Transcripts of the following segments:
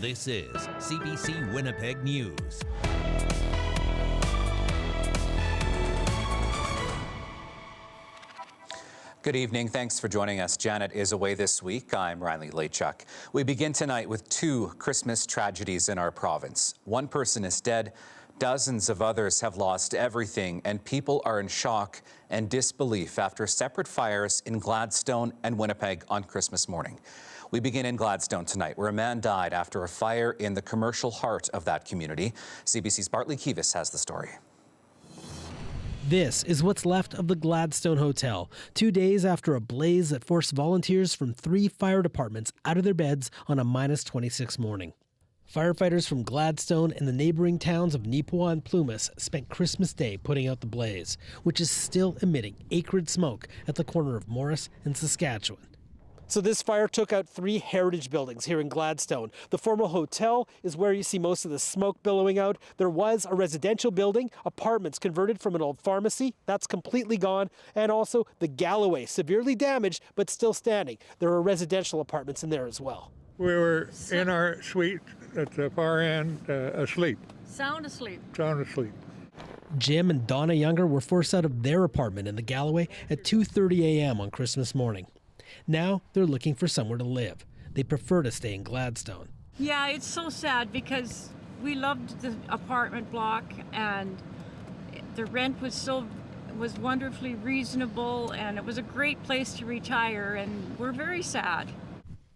This is CBC Winnipeg News. Good evening. Thanks for joining us. Janet is away this week. I'm Riley Lachuk. We begin tonight with two Christmas tragedies in our province. One person is dead. Dozens of others have lost everything, and people are in shock and disbelief after separate fires in Gladstone and Winnipeg on Christmas morning. We begin in Gladstone tonight, where a man died after a fire in the commercial heart of that community. CBC's Bartley Kivas has the story. This is what's left of the Gladstone Hotel, 2 days after a blaze that forced volunteers from 3 fire departments out of their beds on a -26 morning. Firefighters from Gladstone and the neighboring towns of Neepawa and Plumas spent Christmas Day putting out the blaze, which is still emitting acrid smoke at the corner of Morris and Saskatchewan. So this fire took out 3 heritage buildings here in Gladstone. The former hotel is where you see most of the smoke billowing out. There was a residential building, apartments converted from an old pharmacy. That's completely gone. And also the Galloway, severely damaged, but still standing. There are residential apartments in there as well. We were in our suite at the far end, asleep. Sound asleep. Sound asleep. Jim and Donna Younger were forced out of their apartment in the Galloway at 2:30 a.m. on Christmas morning. Now they're looking for somewhere to live. They prefer to stay in Gladstone. Yeah, it's so sad because we loved the apartment block and the rent was wonderfully reasonable and it was a great place to retire, and we're very sad.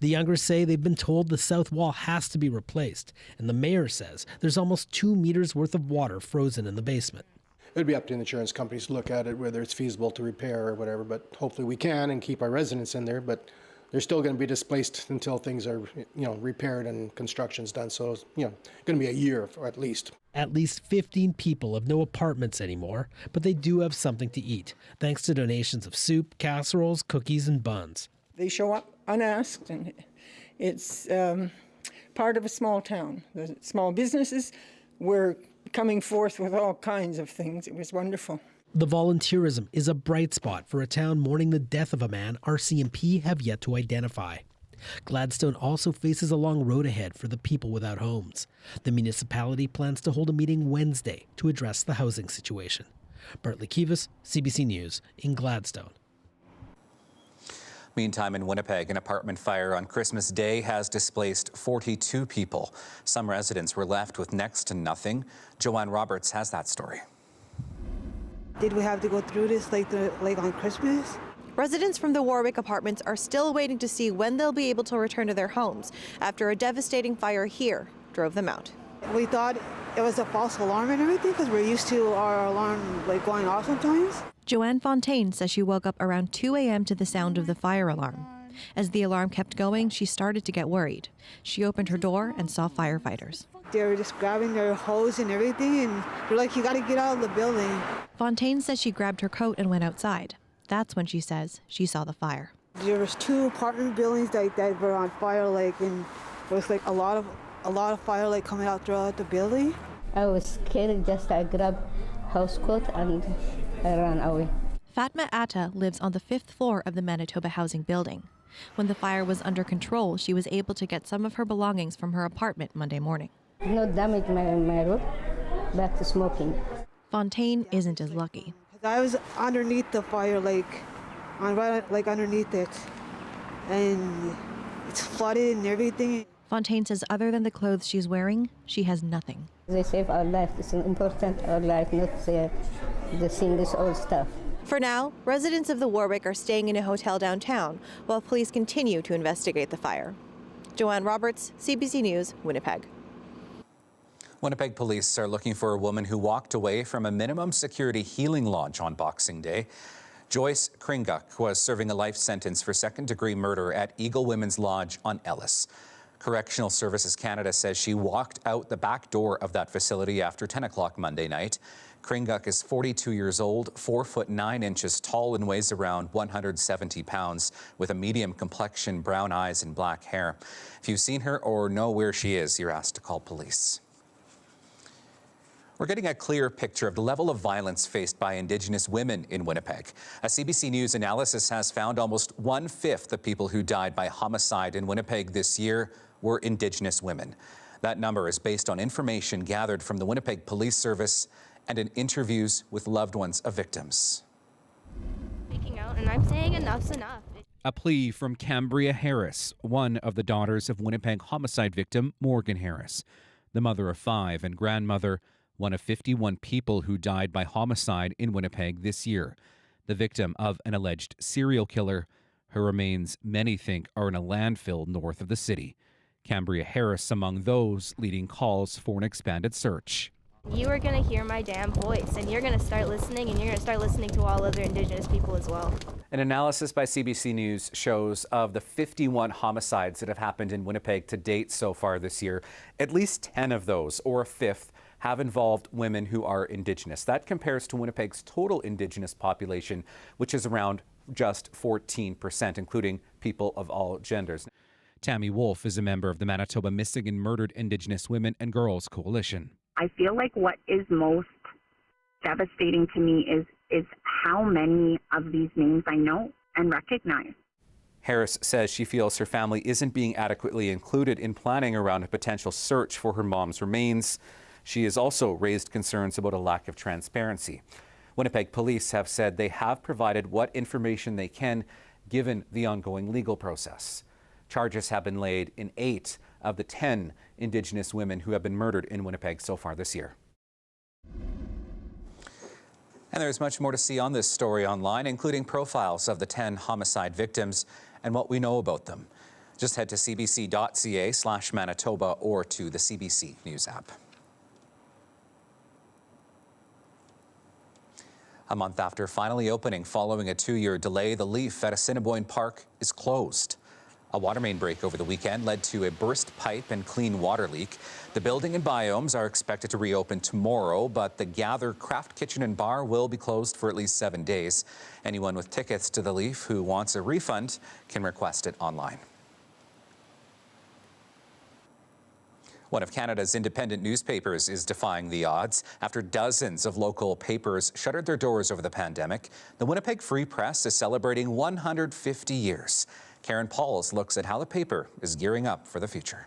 The Youngers say they've been told the south wall has to be replaced, and the mayor says there's almost 2 meters worth of water frozen in the basement. It would be up to the insurance companies to look at it, whether it's feasible to repair or whatever, but hopefully we can and keep our residents in there, but they're still going to be displaced until things are, repaired and construction's done. So, going to be a year at least. At least 15 people have no apartments anymore, but they do have something to eat, thanks to donations of soup, casseroles, cookies, and buns. They show up unasked, and it's part of a small town. The small businesses were coming forth with all kinds of things. It was wonderful. The volunteerism is a bright spot for a town mourning the death of a man RCMP have yet to identify. Gladstone also faces a long road ahead for the people without homes. The municipality plans to hold a meeting Wednesday to address the housing situation. Bartley Kivas, CBC News in Gladstone. Meantime, in Winnipeg, an apartment fire on Christmas Day has displaced 42 people. Some residents were left with next to nothing. Joanne Roberts has that story. Did we have to go through this like on Christmas? Residents from the Warwick apartments are still waiting to see when they'll be able to return to their homes after a devastating fire here drove them out. We thought it was a false alarm and everything because we're used to our alarm going off sometimes. Joanne Fontaine says she woke up around 2 a.m. to the sound of the fire alarm. As the alarm kept going, she started to get worried. She opened her door and saw firefighters. They were just grabbing their hose and everything, and they're like, you got to get out of the building. Fontaine says she grabbed her coat and went outside. That's when she says she saw the fire. There was 2 apartment buildings that were on fire, and there was a lot of fire coming out throughout the building. I was scared, just I grabbed house coat and I ran away. Fatma Atta lives on the 5th floor of the Manitoba housing building. When the fire was under control, she was able to get some of her belongings from her apartment Monday morning. Not damage my roof, back to smoking. Fontaine isn't as lucky. I was underneath the fire, underneath it, and it's flooded and everything. Fontaine says other than the clothes she's wearing, she has nothing. They save our life. It's important, our life, not the seeing this old stuff. For now, residents of the Warwick are staying in a hotel downtown while police continue to investigate the fire. Joanne Roberts, CBC News, Winnipeg. Winnipeg police are looking for a woman who walked away from a minimum security healing lodge on Boxing Day. Joyce Kringuk was serving a life sentence for second-degree murder at Eagle Women's Lodge on Ellis. Correctional Services Canada says she walked out the back door of that facility after 10 o'clock Monday night. Kringuk is 42 years old, 4 foot 9 inches tall, and weighs around 170 pounds, with a medium complexion, brown eyes, and black hair. If you've seen her or know where she is, you're asked to call police. We're getting a clear picture of the level of violence faced by Indigenous women in Winnipeg. A CBC News analysis has found almost 1/5 of people who died by homicide in Winnipeg this year were Indigenous women. That number is based on information gathered from the Winnipeg Police Service and in interviews with loved ones of victims. Speaking out, and I'm saying enough's enough. A plea from Cambria Harris, one of the daughters of Winnipeg homicide victim Morgan Harris, the mother of 5 and grandmother, one of 51 people who died by homicide in Winnipeg this year. The victim of an alleged serial killer. Her remains, many think, are in a landfill north of the city. Cambria Harris among those leading calls for an expanded search. You are going to hear my damn voice, and you're going to start listening, and you're going to start listening to all other Indigenous people as well. An analysis by CBC News shows of the 51 homicides that have happened in Winnipeg to date so far this year, at least 10 of those, or a fifth, have involved women who are Indigenous. That compares to Winnipeg's total Indigenous population, which is around just 14%, including people of all genders. Tammy Wolf is a member of the Manitoba Missing and Murdered Indigenous Women and Girls Coalition. I feel like what is most devastating to me is how many of these names I know and recognize. Harris says she feels her family isn't being adequately included in planning around a potential search for her mom's remains. She has also raised concerns about a lack of transparency. Winnipeg police have said they have provided what information they can given the ongoing legal process. Charges have been laid in 8 of the 10 Indigenous women who have been murdered in Winnipeg so far this year. And there's much more to see on this story online, including profiles of the 10 homicide victims and what we know about them. Just head to cbc.ca/Manitoba or to the CBC News app. A month after finally opening following a 2-year delay, the Leaf at Assiniboine Park is closed. A water main break over the weekend led to a burst pipe and clean water leak. The building and biomes are expected to reopen tomorrow, but the Gather Craft Kitchen and Bar will be closed for at least 7 days. Anyone with tickets to the Leaf who wants a refund can request it online. One of Canada's independent newspapers is defying the odds. After dozens of local papers shuttered their doors over the pandemic, the Winnipeg Free Press is celebrating 150 years. Karen Pauls looks at how the paper is gearing up for the future.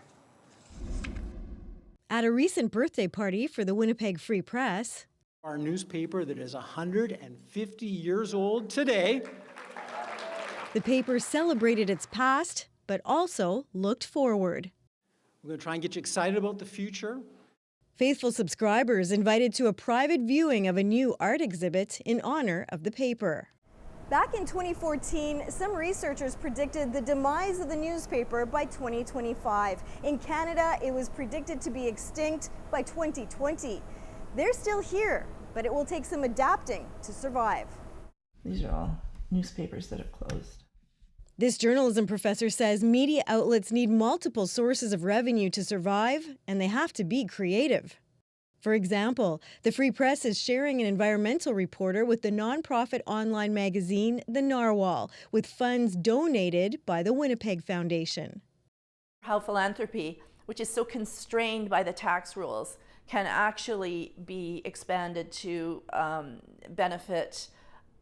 At a recent birthday party for the Winnipeg Free Press, our newspaper that is 150 years old today, the paper celebrated its past, but also looked forward. We're going to try and get you excited about the future. Faithful subscribers invited to a private viewing of a new art exhibit in honor of the paper. Back in 2014, some researchers predicted the demise of the newspaper by 2025. In Canada, it was predicted to be extinct by 2020. They're still here, but it will take some adapting to survive. These are all newspapers that have closed. This journalism professor says media outlets need multiple sources of revenue to survive, and they have to be creative. For example, the Free Press is sharing an environmental reporter with the nonprofit online magazine The Narwhal, with funds donated by the Winnipeg Foundation. How philanthropy, which is so constrained by the tax rules, can actually be expanded to benefit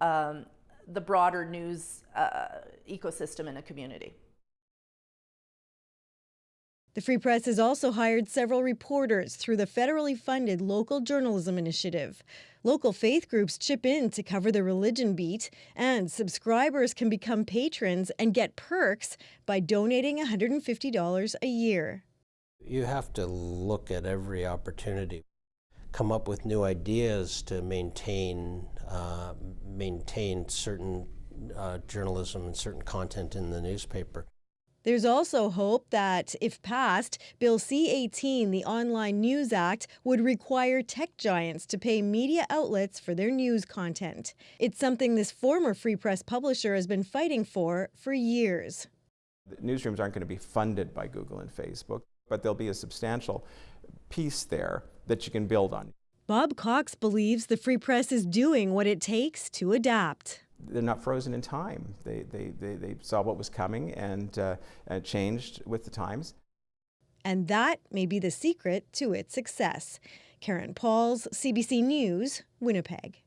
the broader news ecosystem in a community. The Free Press has also hired several reporters through the federally funded Local Journalism Initiative. Local faith groups chip in to cover the religion beat, and subscribers can become patrons and get perks by donating $150 a year. You have to look at every opportunity, come up with new ideas to maintain certain journalism and certain content in the newspaper. There's also hope that, if passed, Bill C-18, the Online News Act, would require tech giants to pay media outlets for their news content. It's something this former Free Press publisher has been fighting for years. The newsrooms aren't going to be funded by Google and Facebook, but there'll be a substantial piece there that you can build on. Bob Cox believes the Free Press is doing what it takes to adapt. They're not frozen in time. They saw what was coming and changed with the times. And that may be the secret to its success. Karen Pauls, CBC News, Winnipeg.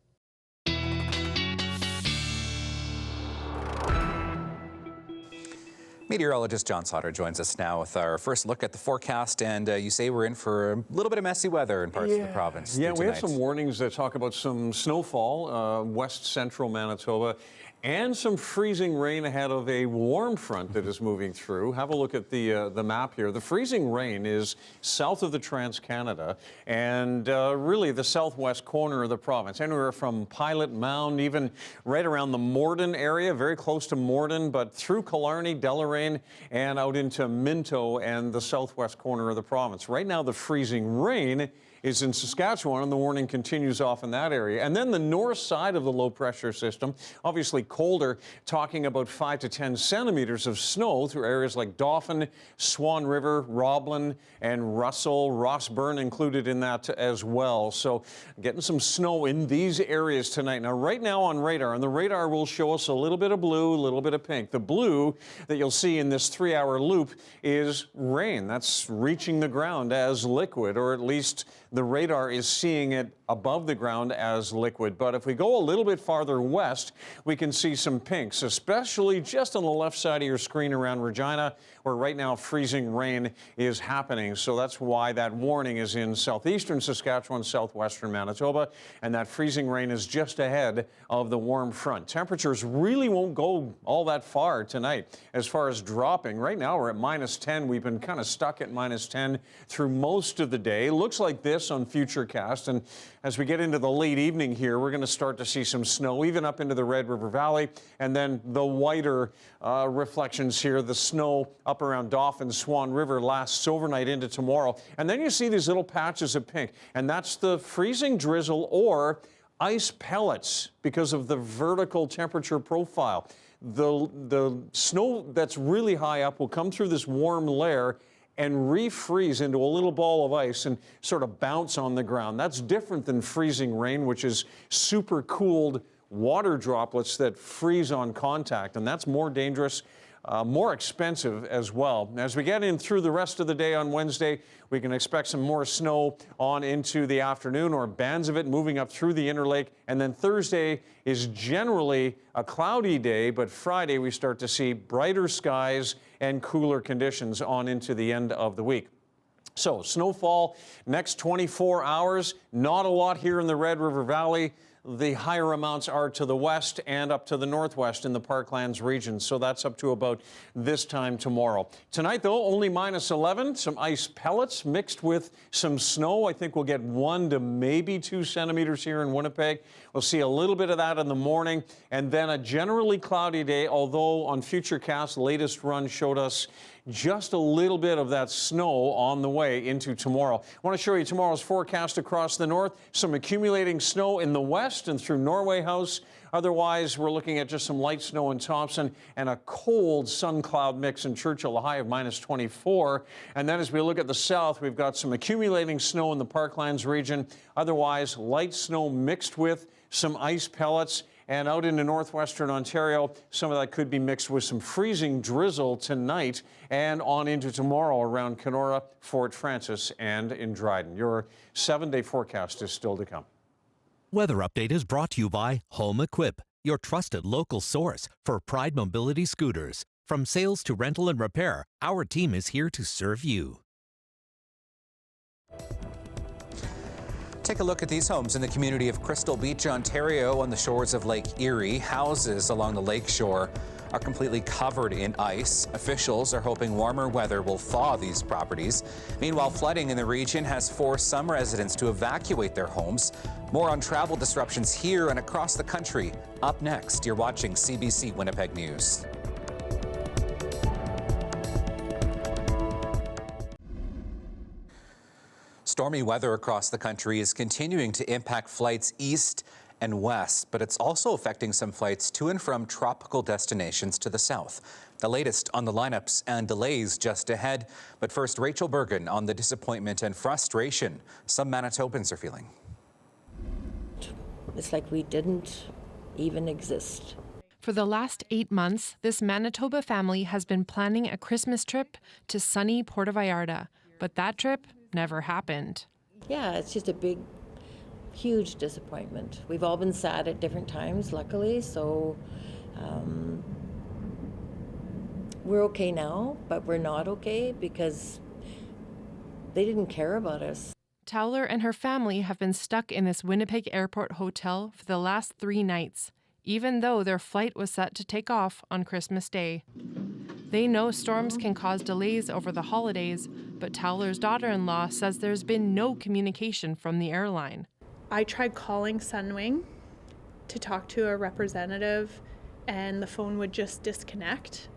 Meteorologist John Sauder joins us now with our first look at the forecast, and you say we're in for a little bit of messy weather in parts of the province. Yeah, we have some warnings that talk about some snowfall, west central Manitoba, and some freezing rain ahead of a warm front that is moving through. Have a look at the map here. The freezing rain is south of the Trans-Canada and really the southwest corner of the province, anywhere from Pilot Mound, even right around the Morden area, very close to Morden, but through Killarney, Deloraine, and out into Minto and the southwest corner of the province. Right now, the freezing rain is in Saskatchewan, and the warning continues off in that area. And then the north side of the low pressure system, obviously colder, talking about 5 to 10 centimeters of snow through areas like Dauphin, Swan River, Roblin, and Russell, Rossburn included in that as well. So getting some snow in these areas tonight. Now, right now on radar, and the radar will show us a little bit of blue, a little bit of pink. The blue that you'll see in this 3-hour loop is rain. That's reaching the ground as liquid, or at least the radar is seeing it above the ground as liquid. But if we go a little bit farther west, we can see some pinks, especially just on the left side of your screen around Regina, where right now freezing rain is happening. So that's why that warning is in southeastern Saskatchewan, southwestern Manitoba, and that freezing rain is just ahead of the warm front. Temperatures really won't go all that far tonight as far as dropping. Right now we're at -10. We've been kind of stuck at -10 through most of the day. Looks like this on Futurecast, and as we get into the late evening here, we're going to start to see some snow even up into the Red River Valley, and then the whiter reflections here, the snow up around Dauphin, Swan River lasts overnight into tomorrow. And then you see these little patches of pink, and that's the freezing drizzle or ice pellets because of the vertical temperature profile. The snow that's really high up will come through this warm layer and refreeze into a little ball of ice and sort of bounce on the ground. That's different than freezing rain, which is super cooled water droplets that freeze on contact, and that's more dangerous, more expensive as well. As we get in through the rest of the day on Wednesday, we can expect some more snow on into the afternoon, or bands of it moving up through the Interlake. And then Thursday is generally a cloudy day, but Friday we start to see brighter skies and cooler conditions on into the end of the week. So snowfall next 24 hours, not a lot here in the Red River Valley. The higher amounts are to the west and up to the northwest in the Parklands region. So that's up to about this time tomorrow. Tonight, though, only -11. Some ice pellets mixed with some snow. I think we'll get 1 to maybe 2 centimeters here in Winnipeg. We'll see a little bit of that in the morning. And then a generally cloudy day, although on Futurecast, latest run showed us just a little bit of that snow on the way into tomorrow. I want to show you tomorrow's forecast across the north. Some accumulating snow in the west and through Norway House. Otherwise, we're looking at just some light snow in Thompson and a cold sun cloud mix in Churchill, a high of -24. And then as we look at the south, we've got some accumulating snow in the Parklands region. Otherwise, light snow mixed with some ice pellets. And out into northwestern Ontario, some of that could be mixed with some freezing drizzle tonight and on into tomorrow around Kenora, Fort Francis, and in Dryden. Your 7-day forecast is still to come. Weather Update is brought to you by Home Equip, your trusted local source for Pride Mobility scooters. From sales to rental and repair, our team is here to serve you. Take a look at these homes in the community of Crystal Beach, Ontario, on the shores of Lake Erie. Houses along the lakeshore are completely covered in ice. Officials are hoping warmer weather will thaw these properties. Meanwhile, flooding in the region has forced some residents to evacuate their homes. More on travel disruptions here and across the country. Up next, you're watching CBC Winnipeg News. Stormy weather across the country is continuing to impact flights east and west, but it's also affecting some flights to and from tropical destinations to the south. The latest on the lineups and delays just ahead. But first, Rachel Bergen on the disappointment and frustration some Manitobans are feeling. It's like we didn't even exist. For the last 8 months, this Manitoba family has been planning a Christmas trip to sunny Puerto Vallarta, but that trip never happened. Yeah, it's just a big, huge disappointment. We've all been sad at different times, luckily, so We're okay now, but we're not okay because they didn't care about us. Towler and her family have been stuck in this Winnipeg airport hotel for the last 3 nights, even though their flight was set to take off on Christmas Day. They know storms can cause delays over the holidays, but Towler's daughter-in-law says there's been no communication from the airline. I tried calling Sunwing to talk to a representative, and the phone would just disconnect.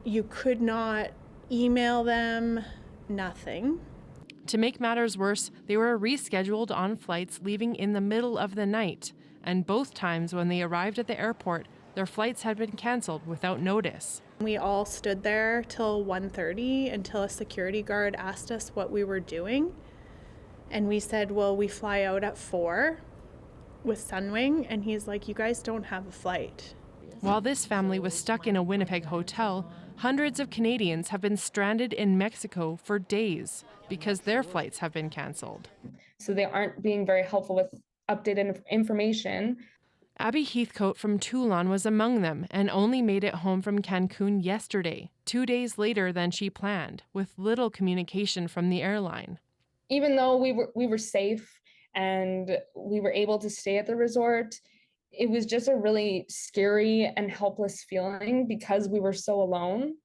You could not email them, nothing. To make matters worse, they were rescheduled on flights leaving in the middle of the night, and both times when they arrived at the airport, their flights had been canceled without notice. We all stood there till 1:30 until a security guard asked us what we were doing. And we said, well, we fly out at 4 with Sunwing. And he's like, you guys don't have a flight. While this family was stuck in a Winnipeg hotel, hundreds of Canadians have been stranded in Mexico for days because their flights have been canceled. So they aren't being very helpful with updated information. Abby Heathcote from Toulon was among them and only made it home from Cancun yesterday, 2 days later than she planned, with little communication from the airline. Even though we were safe and we were able to stay at the resort, it was just a really scary and helpless feeling because we were so alone.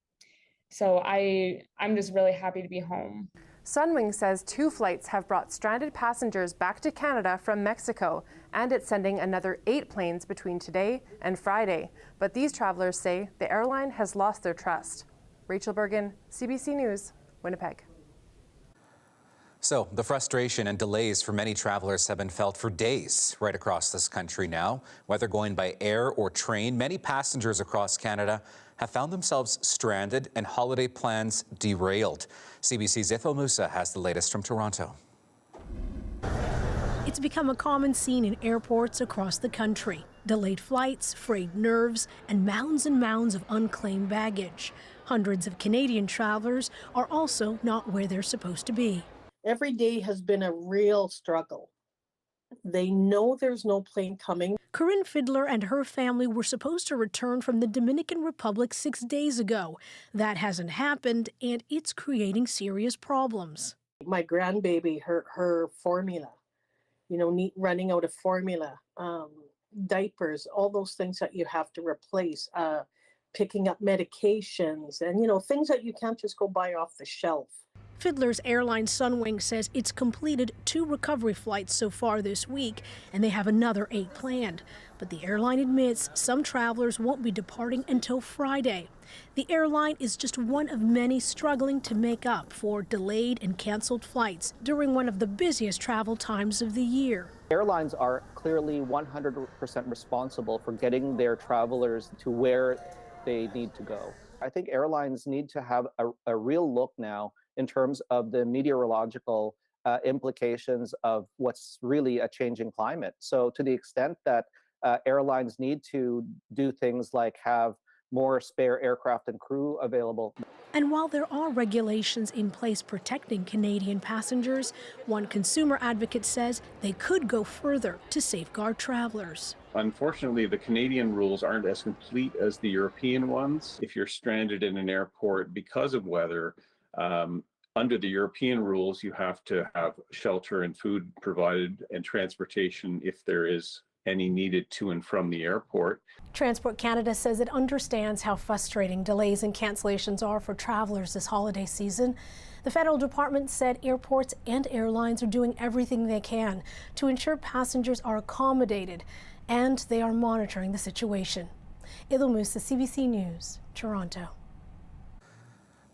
So I'm just really happy to be home. Sunwing says 2 flights have brought stranded passengers back to Canada from Mexico, and it's sending another 8 planes between today and Friday. But these travelers say the airline has lost their trust. Rachel Bergen, CBC News, Winnipeg. So the frustration and delays for many travelers have been felt for days right across this country now. Whether going by air or train, many passengers across Canada have found themselves stranded and holiday plans derailed. CBC's Ithel Musa has the latest from Toronto. It's become a common scene in airports across the country. Delayed flights, frayed nerves, and mounds of unclaimed baggage. Hundreds of Canadian travelers are also not where they're supposed to be. Every day has been a real struggle. They know there's no plane coming. Corinne Fiddler and her family were supposed to return from the Dominican Republic 6 days ago. That hasn't happened, and it's creating serious problems. My grandbaby, her formula, running out of formula, diapers, all those things that you have to replace, picking up medications, and, things that you can't just go buy off the shelf. Fiddler's airline Sunwing says it's completed 2 recovery flights so far this week, and they have another 8 planned. But the airline admits some travelers won't be departing until Friday. The airline is just one of many struggling to make up for delayed and canceled flights during one of the busiest travel times of the year. Airlines are clearly 100% responsible for getting their travelers to where they need to go. I think airlines need to have a real look now in terms of the meteorological implications of what's really a changing climate. So to the extent that airlines need to do things like have more spare aircraft and crew available. And while there are regulations in place protecting Canadian passengers, one consumer advocate says they could go further to safeguard travelers. Unfortunately, the Canadian rules aren't as complete as the European ones. If you're stranded in an airport because of weather, under the European rules, you have to have shelter and food provided and transportation if there is any needed to and from the airport. Transport Canada says it understands how frustrating delays and cancellations are for travelers this holiday season. The federal department said airports and airlines are doing everything they can to ensure passengers are accommodated, and they are monitoring the situation. Ithel Musa, CBC News, Toronto.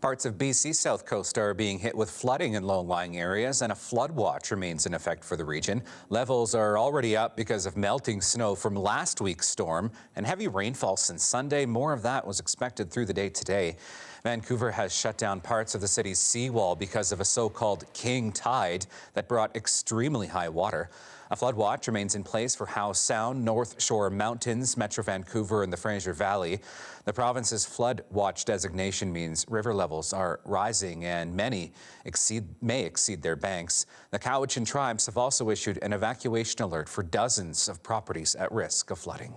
Parts of BC's south coast are being hit with flooding in low-lying areas, and a flood watch remains in effect for the region. Levels are already up because of melting snow from last week's storm and heavy rainfall since Sunday. More of that was expected through the day today. Vancouver has shut down parts of the city's seawall because of a so-called king tide that brought extremely high water. A flood watch remains in place for Howe Sound, North Shore Mountains, Metro Vancouver, and the Fraser Valley. The province's flood watch designation means river levels are rising and many may exceed their banks. The Cowichan tribes have also issued an evacuation alert for dozens of properties at risk of flooding.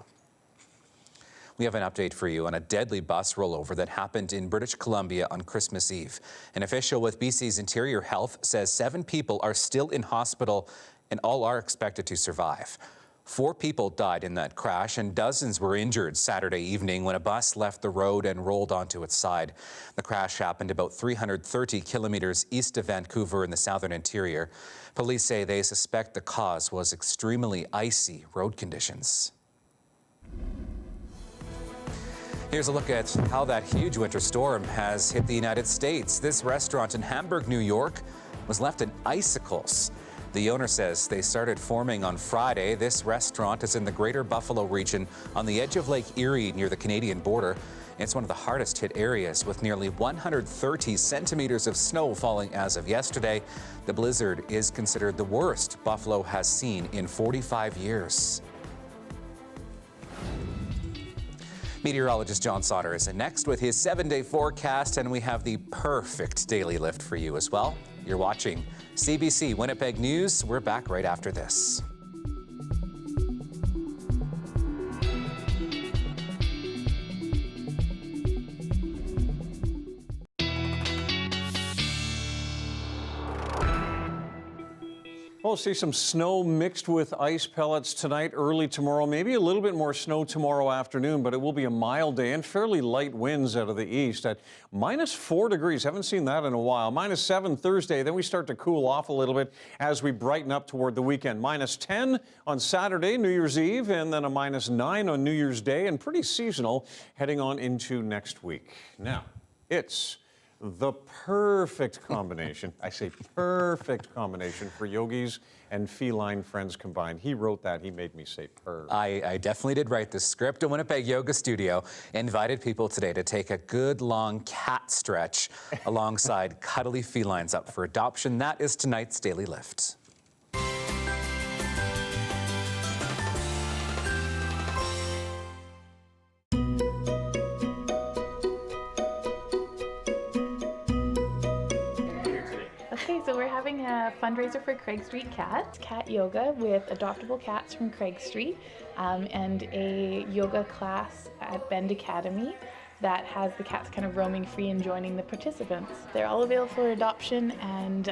We have an update for you on a deadly bus rollover that happened in British Columbia on Christmas Eve. An official with BC's Interior Health says 7 people are still in hospital and all are expected to survive. 4 people died in that crash and dozens were injured Saturday evening when a bus left the road and rolled onto its side. The crash happened about 330 kilometers east of Vancouver in the southern interior. Police say they suspect the cause was extremely icy road conditions. Here's a look at how that huge winter storm has hit the United States. This restaurant in Hamburg, New York, was left in icicles. The owner says they started forming on Friday. This restaurant is in the Greater Buffalo region on the edge of Lake Erie near the Canadian border. It's one of the hardest hit areas with nearly 130 centimeters of snow falling as of yesterday. The blizzard is considered the worst Buffalo has seen in 45 years. Meteorologist John Sauder is next with his 7-day forecast, and we have the perfect daily lift for you as well. You're watching CBC Winnipeg News. We're back right after this. We'll see some snow mixed with ice pellets tonight, early tomorrow, maybe a little bit more snow tomorrow afternoon, but it will be a mild day and fairly light winds out of the east at -4 degrees. Haven't seen that in a while. -7 Thursday, then we start to cool off a little bit as we brighten up toward the weekend. -10 on Saturday, New Year's Eve, and then a -9 on New Year's Day, and pretty seasonal heading on into next week. Now, it's the perfect combination, I say perfect combination for yogis and feline friends combined. He wrote that, he made me say purr. I definitely did write the script. A Winnipeg Yoga Studio invited people today to take a good long cat stretch alongside cuddly felines up for adoption. That is tonight's Daily Lift. Okay, so we're having a fundraiser for Craig Street Cats, cat yoga with adoptable cats from Craig Street, and a yoga class at Bend Academy that has the cats kind of roaming free and joining the participants. They're all available for adoption, and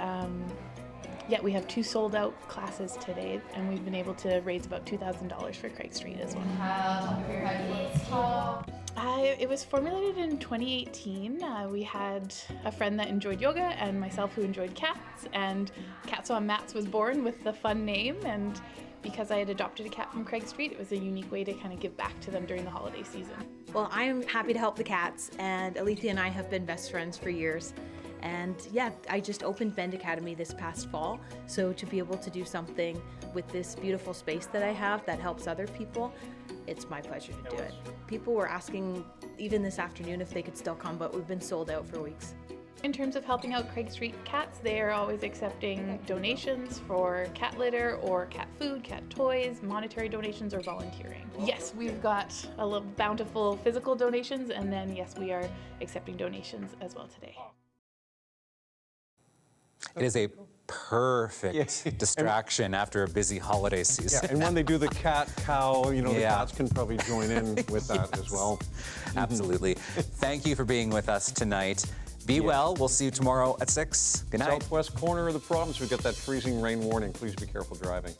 yeah, we have 2 sold out classes today, and we've been able to raise about $2,000 for Craig Street as well. It was formulated in 2018. We had a friend that enjoyed yoga and myself who enjoyed cats, and Cats on Mats was born with the fun name, and because I had adopted a cat from Craig Street, it was a unique way to kind of give back to them during the holiday season. Well, I'm happy to help the cats, and Alethea and I have been best friends for years. And yeah, I just opened Bend Academy this past fall, so to be able to do something with this beautiful space that I have that helps other people, it's my pleasure to do it. People were asking even this afternoon if they could still come, but we've been sold out for weeks. In terms of helping out Craig Street Cats, they are always accepting donations for cat litter or cat food, cat toys, monetary donations, or volunteering. Yes, we've got a little bountiful physical donations, and then yes, we are accepting donations as well today. It is a perfect distraction after a busy holiday season. Yeah, and when they do the cat-cow, you know, the cats can probably join in with that as well. Absolutely. Thank you for being with us tonight. Be well. We'll see you tomorrow at 6. Good night. Southwest corner of the province, we've got that freezing rain warning. Please be careful driving.